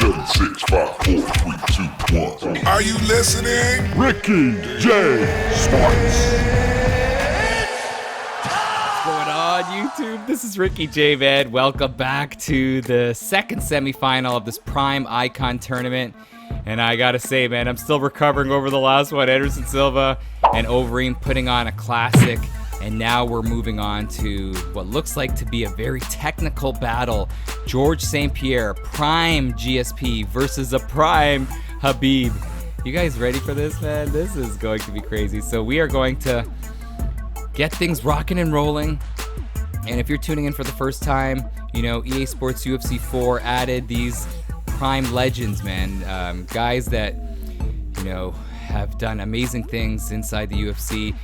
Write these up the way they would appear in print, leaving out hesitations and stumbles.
7, 6, 5, 4, 3, 2, 1. Are you listening? Ricky J. Sports. What's going on, YouTube? This is Ricky J, man. Welcome back to the second semifinal of this Prime Icon tournament. And I gotta say, man, I'm still recovering over the last one. Anderson Silva and Overeem putting on a classic. And now we're moving on to what looks like to be a very technical battle. George St. Pierre, Prime GSP versus a Prime Khabib. You guys ready for this, man? This is going to be crazy. So we are going to get things rocking and rolling. And if you're tuning in for the first time, you know, EA Sports UFC 4 added these Prime legends, man. Guys that, you know, have done amazing things inside the UFC,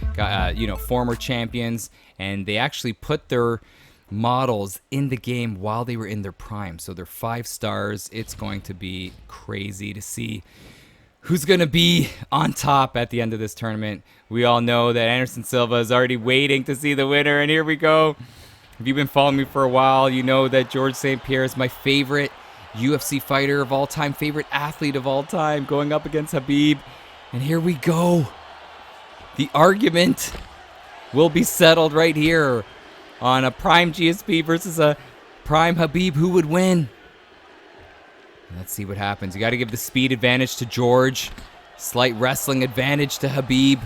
former champions, and they actually put their models in the game while they were in their prime. So they're 5 stars. It's going to be crazy to see who's going to be on top at the end of this tournament. We all know that Anderson Silva is already waiting to see the winner, and here we go. If you've been following me for a while, you know that George St. Pierre is my favorite UFC fighter of all time, favorite athlete of all time, going up against Khabib. And here we go. The argument will be settled right here on a Prime GSP versus a Prime Khabib. Who would win? Let's see what happens. You got to give the speed advantage to George. Slight wrestling advantage to Khabib.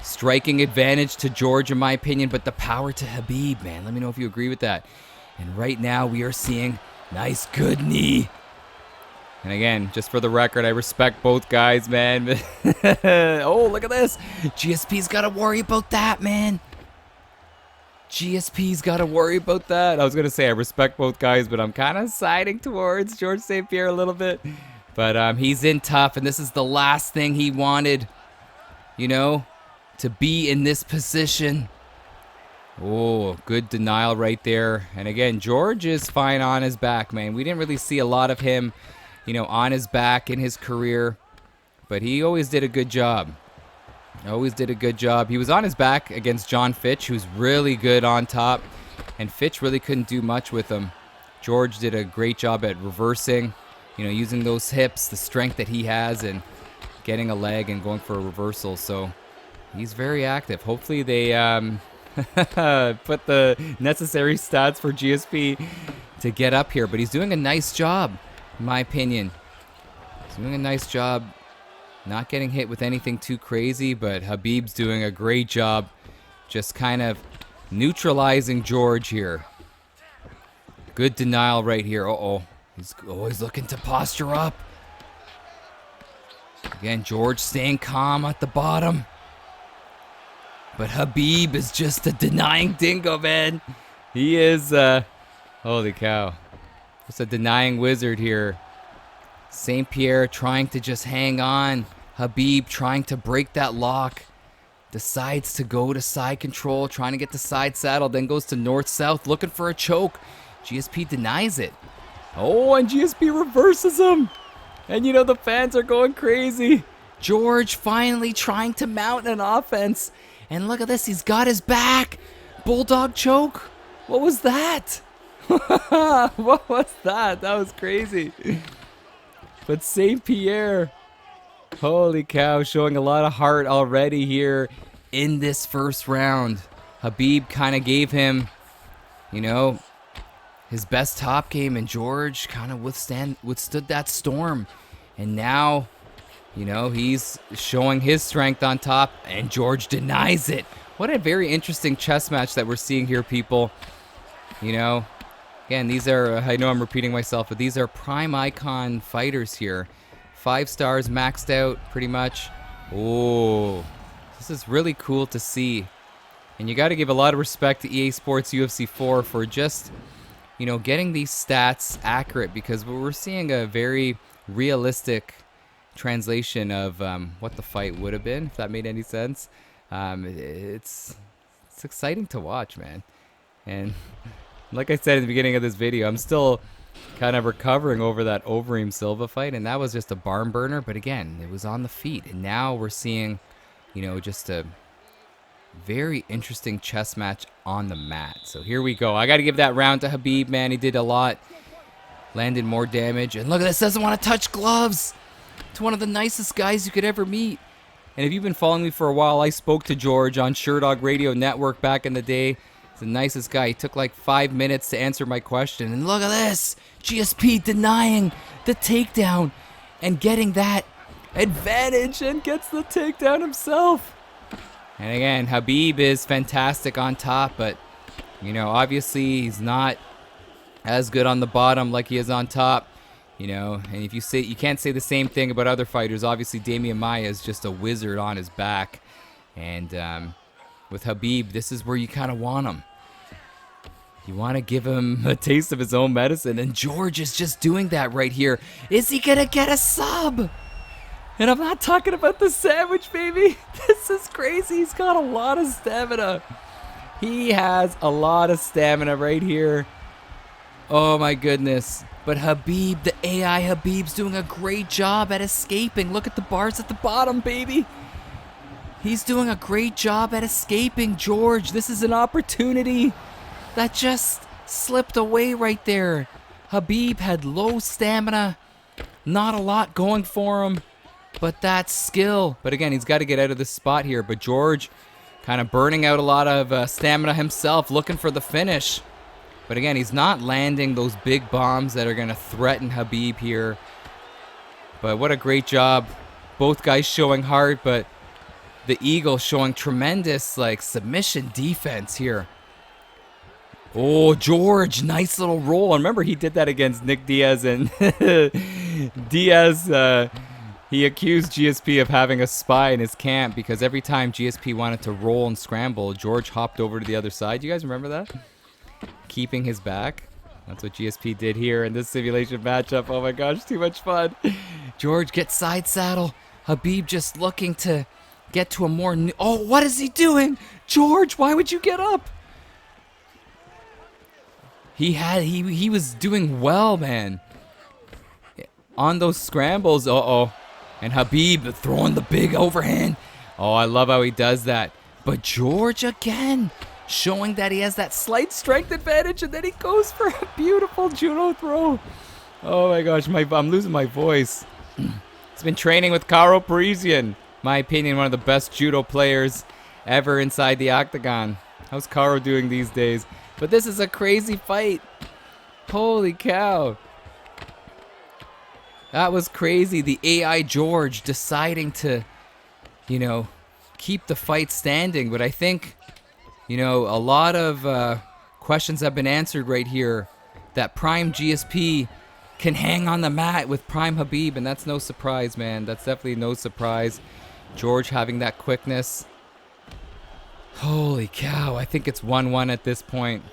Striking advantage to George, in my opinion, but the power to Khabib, man. Let me know if you agree with that. And right now we are seeing nice, good knee. And again, just for the record, I respect both guys, man. Oh, look at this. GSP's got to worry about that, man. GSP's got to worry about that. I was going to say I respect both guys, but I'm kind of siding towards George St. Pierre a little bit. But he's in tough, and this is the last thing he wanted, you know, to be in this position. Oh, good denial right there. And again, George is fine on his back, man. We didn't really see a lot of him, you know, on his back in his career, but he always did a good job. Always did a good job. He was on his back against John Fitch, who's really good on top, and Fitch really couldn't do much with him. George did a great job at reversing, you know, using those hips, the strength that he has, and getting a leg and going for a reversal. So he's very active. Hopefully they put the necessary stats for GSP to get up here, but he's doing a nice job. In my opinion, he's doing a nice job, not getting hit with anything too crazy, but Khabib's doing a great job just kind of neutralizing George here. Good denial right here. He's always looking to posture up. Again, George staying calm at the bottom. But Khabib is just a denying dingo, man. He is, holy cow. Just a denying wizard here. St. Pierre trying to just hang on. Khabib trying to break that lock. Decides to go to side control, trying to get the side saddle, then goes to north-south looking for a choke. GSP denies it. Oh, and GSP reverses him. And you know, the fans are going crazy. George finally trying to mount an offense. And look at this, he's got his back. Bulldog choke. What was that? What was that? That was crazy. But St. Pierre, holy cow, showing a lot of heart already here in this first round. Khabib kind of gave him, you know, his best top game, and George kind of withstood that storm. And now, you know, he's showing his strength on top, and George denies it. What a very interesting chess match that we're seeing here, people. You know, again, these are, I know I'm repeating myself, but these are Prime Icon fighters here. 5 stars maxed out, pretty much. Oh, this is really cool to see. And you got to give a lot of respect to EA Sports UFC 4 for just, you know, getting these stats accurate, because we're seeing a very realistic translation of what the fight would have been, if that made any sense. It's exciting to watch, man. And like I said in the beginning of this video, I'm still kind of recovering over that Overeem Silva fight, and that was just a barn burner. But again, it was on the feet, and now we're seeing, you know, just a very interesting chess match on the mat. So here we go. I got to give that round to Khabib, man. He did a lot. landed more damage. And look at this, doesn't want to touch gloves. It's one of the nicest guys you could ever meet. And if you've been following me for a while, I spoke to George on Sherdog Radio Network back in the day. He's the nicest guy. He took like 5 minutes to answer my question. And look at this. GSP denying the takedown and getting that advantage and gets the takedown himself. And again, Khabib is fantastic on top, but, you know, obviously he's not as good on the bottom like he is on top. You know, and if you say, you can't say the same thing about other fighters. Obviously, Damian Maia is just a wizard on his back. And with Khabib, this is where you kind of want him. You want to give him a taste of his own medicine. And George is just doing that right here. Is he going to get a sub? And I'm not talking about the sandwich, baby. This is crazy. He's got a lot of stamina. He has a lot of stamina right here. Oh, my goodness. But Khabib, the AI Khabib's doing a great job at escaping. Look at the bars at the bottom, baby. He's doing a great job at escaping, George. This is an opportunity that just slipped away right there. Khabib had low stamina. Not a lot going for him. But that's skill. But again, he's got to get out of this spot here. But George kind of burning out a lot of stamina himself, looking for the finish. But again, he's not landing those big bombs that are going to threaten Khabib here. But what a great job. Both guys showing heart, but the Eagle showing tremendous like submission defense here. Oh, George, nice little roll. And remember, he did that against Nick Diaz. And Diaz, he accused GSP of having a spy in his camp because every time GSP wanted to roll and scramble, George hopped over to the other side. You guys remember that? Keeping his back. That's what GSP did here in this simulation matchup. Oh my gosh, too much fun. George gets side saddle. Khabib just looking to get to a more... Oh, what is he doing? George, why would you get up? He was doing well, man. On those scrambles. Uh-oh. And Khabib throwing the big overhand. Oh, I love how he does that. But George again, showing that he has that slight strength advantage, and then he goes for a beautiful judo throw. Oh my gosh, I'm losing my voice. He's been training with Karo Parisian. My opinion, one of the best judo players ever inside the octagon. How's Karo doing these days? But this is a crazy fight. Holy cow. That was crazy. The AI George deciding to, you know, keep the fight standing. But I think, you know, a lot of questions have been answered right here. That Prime GSP can hang on the mat with Prime Khabib, and that's no surprise, man. That's definitely no surprise. George having that quickness. Holy cow, I think it's 1-1 at this point.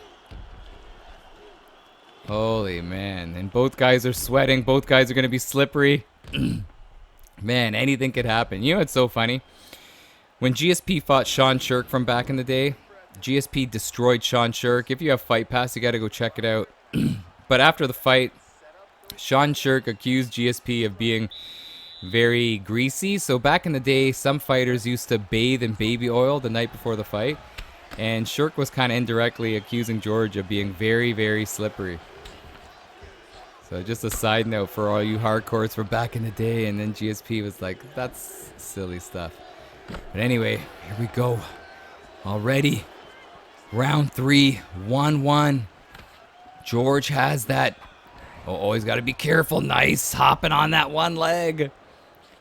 Holy man, and both guys are sweating. Both guys are going to be slippery. Man, anything could happen. You know what's so funny? When GSP fought Sean Shirk from back in the day, GSP destroyed Sean Shirk. If you have Fight Pass, you got to go check it out. But after the fight, Sean Shirk accused GSP of being very greasy. So back in the day, some fighters used to bathe in baby oil the night before the fight. And Shirk was kind of indirectly accusing George of being very, very slippery. So just a side note for all you hardcores from back in the day. And then GSP was like, that's silly stuff. But anyway, here we go. Already, round 3, 1-1. George has that. Oh, he's got to be careful. Nice, hopping on that one leg.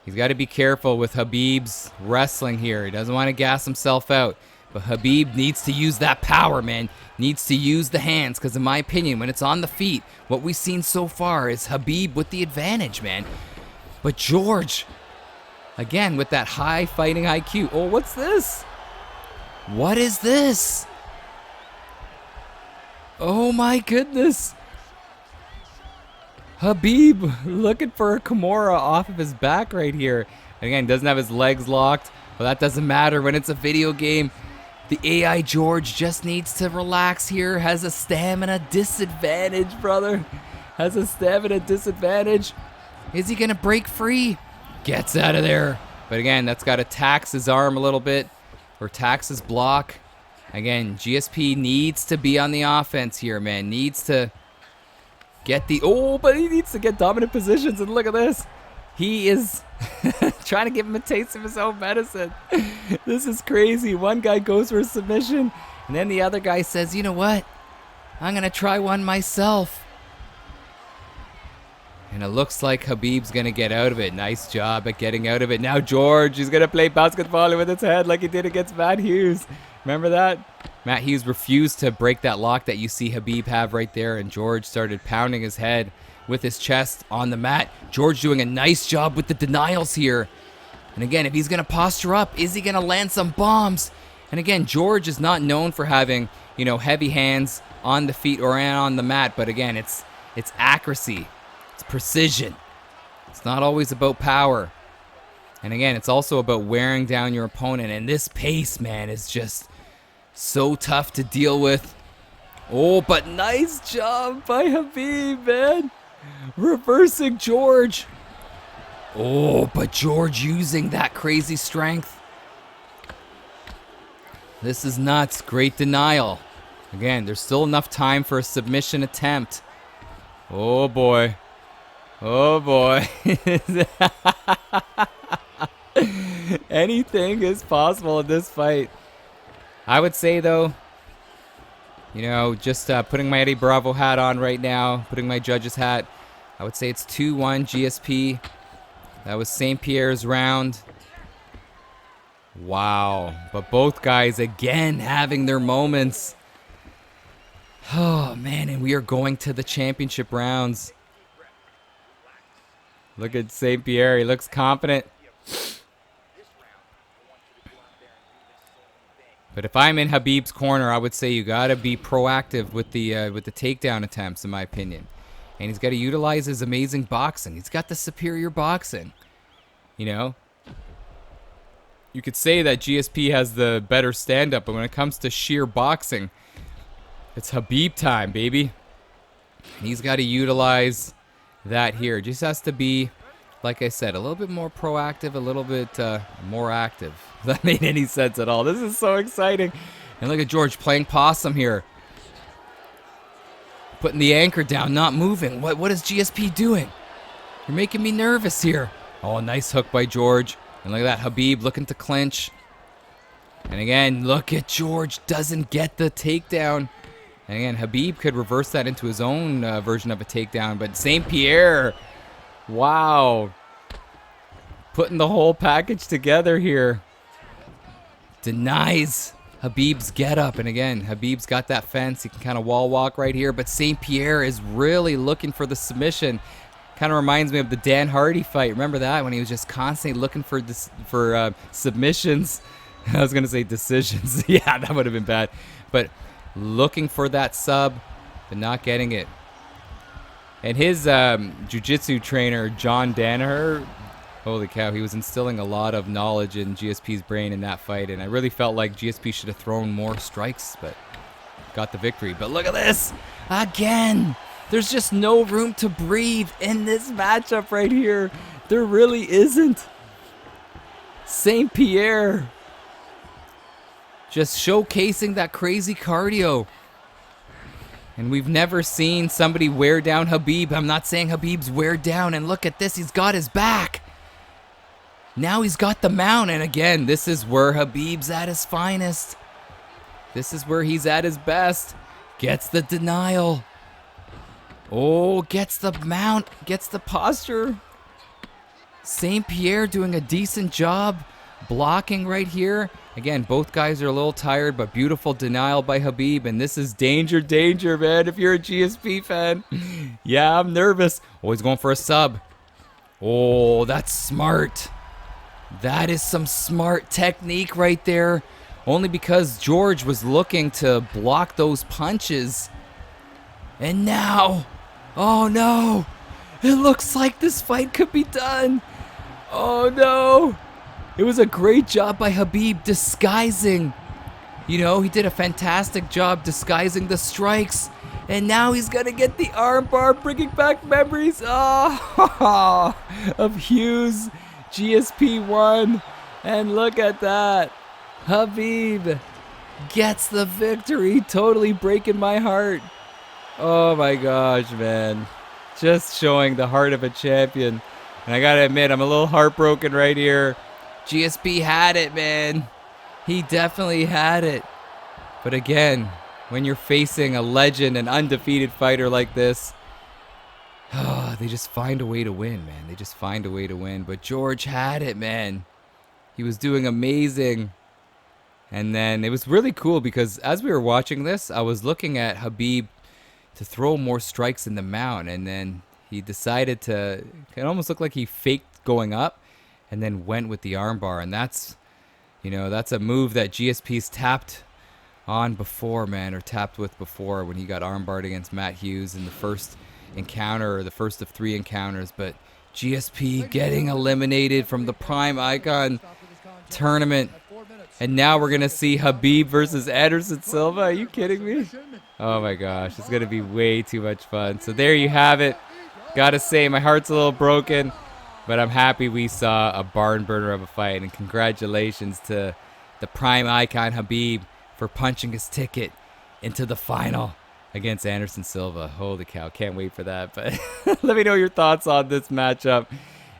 He's got to be careful with Khabib's wrestling here. He doesn't want to gas himself out. But Khabib needs to use that power, man. Needs to use the hands. Because in my opinion, when it's on the feet, what we've seen so far is Khabib with the advantage, man. But George, again, with that high fighting IQ. Oh, what's this? What is this? Oh my goodness. Khabib looking for a Kimura off of his back right here. Again, doesn't have his legs locked. But that doesn't matter when it's a video game. The AI George just needs to relax here. Has a stamina disadvantage, brother. Has a stamina disadvantage. Is he going to break free? Gets out of there. But again, that's got to tax his arm a little bit. Or tax his block. Again, GSP needs to be on the offense here, man. Needs to get the... Oh, but he needs to get dominant positions, and look at this. He is trying to give him a taste of his own medicine. This is crazy. One guy goes for a submission, and then the other guy says, you know what? I'm going to try one myself. And it looks like Khabib's going to get out of it. Nice job at getting out of it. Now George is going to play basketball with his head like he did against Matt Hughes. Remember that? Matt Hughes refused to break that lock that you see Khabib have right there, and George started pounding his head with his chest on the mat. George doing a nice job with the denials here. And again, if he's going to posture up, is he going to land some bombs? And again, George is not known for having, you know, heavy hands on the feet or on the mat, but again, it's accuracy. It's precision. It's not always about power. And again, it's also about wearing down your opponent. And this pace, man, is just so tough to deal with. Oh, but nice job by Khabib, man. Reversing George. Oh, but George using that crazy strength. This is nuts. Great denial. Again, there's still enough time for a submission attempt. Oh, boy. Oh boy. Anything is possible in this fight. I would say though, you know, just putting my Eddie Bravo hat on right now, putting my judge's hat, I would say it's 2-1 GSP. That was St. Pierre's round. Wow. But both guys again having their moments. Oh man, and we are going to the championship rounds. Look at St. Pierre. He looks confident. But if I'm in Khabib's corner, I would say you got to be proactive with the takedown attempts, in my opinion. And he's got to utilize his amazing boxing. He's got the superior boxing. You know? You could say that GSP has the better stand-up, but when it comes to sheer boxing, it's Khabib time, baby. And he's got to utilize that here. Just has to be, like I said, a little bit more proactive, a little bit more active. If that made any sense at all. This is so exciting. And look at George playing possum here. Putting the anchor down, not moving. What is GSP doing? You're making me nervous here. Oh, nice hook by George. And look at that, Khabib looking to clinch. And again, look at George, doesn't get the takedown. And again, Khabib could reverse that into his own version of a takedown. But St. Pierre, wow. Putting the whole package together here. Denies Khabib's getup. And again, Khabib's got that fence. He can kind of wall walk right here. But St. Pierre is really looking for the submission. Kind of reminds me of the Dan Hardy fight. Remember that? When he was just constantly looking for submissions. I was going to say decisions. Yeah, that would have been bad. But looking for that sub, but not getting it. And his jiu-jitsu trainer, John Danaher, holy cow, he was instilling a lot of knowledge in GSP's brain in that fight. And I really felt like GSP should have thrown more strikes, but got the victory. But look at this. Again, there's just no room to breathe in this matchup right here. There really isn't. St. Pierre just showcasing that crazy cardio. And we've never seen somebody wear down Khabib. I'm not saying Khabib's wear down. And look at this. He's got his back. Now he's got the mount. And again, this is where Khabib's at his finest. This is where he's at his best. Gets the denial. Oh, gets the mount. Gets the posture. St. Pierre doing a decent job blocking right here. Again, both guys are a little tired, but beautiful denial by Khabib. And this is danger, danger, man, if you're a GSP fan. Yeah, I'm nervous. Oh, he's going for a sub. Oh, that's smart. That is some smart technique right there. Only because George was looking to block those punches. And now, oh no. It looks like this fight could be done. Oh no. It was a great job by Khabib disguising. You know, he did a fantastic job disguising the strikes. And now he's going to get the armbar, bringing back memories of Hughes. GSP won. And look at that. Khabib gets the victory, totally breaking my heart. Oh my gosh, man. Just showing the heart of a champion. And I gotta admit, I'm a little heartbroken right here. GSP had it, man. He definitely had it. But again, when you're facing a legend, an undefeated fighter like this, they just find a way to win, man. They just find a way to win. But George had it, man. He was doing amazing. And then it was really cool because as we were watching this, I was looking at Khabib to throw more strikes in the mount, and then he decided to, it almost looked like he faked going up and then went with the armbar. And that's, you know, that's a move that GSP's tapped on before, man, or tapped with before when he got armbarred against Matt Hughes in the first encounter, or the first of 3 encounters. But GSP getting eliminated from the Prime Icon tournament. And now we're going to see Khabib versus Anderson Silva. Are you kidding me? Oh my gosh, it's going to be way too much fun. So there you have it. Gotta say, my heart's a little broken, but I'm happy we saw a barn burner of a fight. And congratulations to the Prime Icon Khabib for punching his ticket into the final against Anderson Silva. Holy cow, can't wait for that. But let me know your thoughts on this matchup,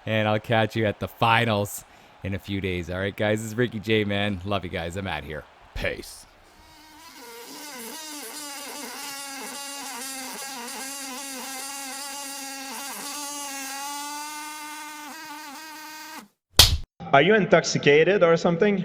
and I'll catch you at the finals in a few days. All right, guys, this is Ricky J, man. Love you guys. I'm out here. Peace. Are you intoxicated or something?